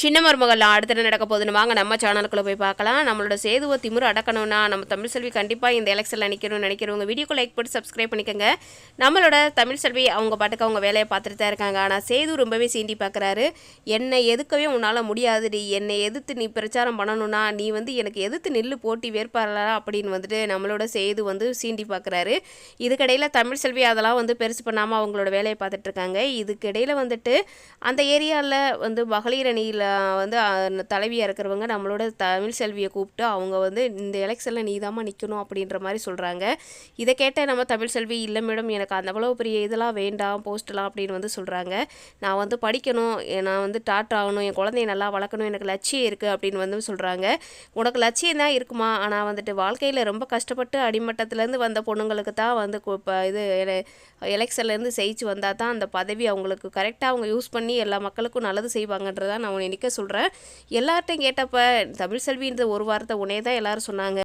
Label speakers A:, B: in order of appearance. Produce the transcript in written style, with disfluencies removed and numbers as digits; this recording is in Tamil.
A: சின்ன மருமகள் அடுத்து நடக்க போகுதுன்னு வாங்க நம்ம சேனலுக்குள்ளே போய் பார்க்கலாம். நம்மளோட சேதுவை திமிரு அடக்கணும்னா நம்ம தமிழ் செல்வி கண்டிப்பாக இந்த எலெக்ஷனில் நிற்கணும்னு நினைக்கிறவங்க வீடியோக்கு லைக் போட்டு சப்ஸ்கிரைப் பண்ணிக்கோங்க. நம்மளோட தமிழ் செல்வி அவங்க பாட்டுக்கு அவங்க வேலையை பார்த்துட்டு தான் இருக்காங்க. ஆனால் சேது ரொம்பவே சீண்டி பார்க்குறாரு. என்னை எதுக்கவே உன்னால் முடியாதுடி, என்னை எதிர்த்து நீ பிரச்சாரம் பண்ணணும்னா நீ எனக்கு எதிர்த்து நில்லு போட்டி வேட்பாளரா அப்படின்னு நம்மளோட சேது சீண்டி பார்க்குறாரு. இதுக்கிடையில் தமிழ் செல்வி அதெல்லாம் பெருசு பண்ணாமல் அவங்களோட வேலையை பார்த்துட்டு இருக்காங்க. இதுக்கிடையில் அந்த ஏரியாவில் மகளிர் அணியில் தலைவியாக இருக்கிறவங்க நம்மளோட தமிழ் செல்வியை கூப்பிட்டு அவங்க இந்த எலெக்ஷனில் நீதாம்மா நிற்கணும் அப்படின்ற மாதிரி சொல்கிறாங்க. இதை கேட்ட நம்ம தமிழ் செல்வி, இல்லை மேடம் எனக்கு அந்த அவ்வளோ பெரிய இதெல்லாம் வேண்டாம் போஸ்ட்லாம் அப்படின்னு சொல்கிறாங்க. நான் படிக்கணும், நான் டாக்டர் ஆகணும், என் குழந்தைய நல்லா வளர்க்கணும், எனக்கு லட்சியம் இருக்குது அப்படின்னு சொல்கிறாங்க. உனக்கு லட்சியம் தான் இருக்குமா, ஆனால் வாழ்க்கையில் ரொம்ப கஷ்டப்பட்டு அடிமட்டத்துலேருந்து வந்த பொண்ணுங்களுக்கு தான் இது எலெக்ஷன்லேருந்து ஜெயிச்சு வந்தால் தான் அந்த பதவி அவங்களுக்கு கரெக்டாக அவங்க யூஸ் பண்ணி எல்லா மக்களுக்கும் நல்லது செய்வாங்கன்றதான் நான் நினைக்க சொல்கிறேன். எல்லார்ட்டையும் கேட்டப்போ தமிழ் செல்வின்ற ஒரு வார்த்தை உன்னே தான் எல்லோரும் சொன்னாங்க.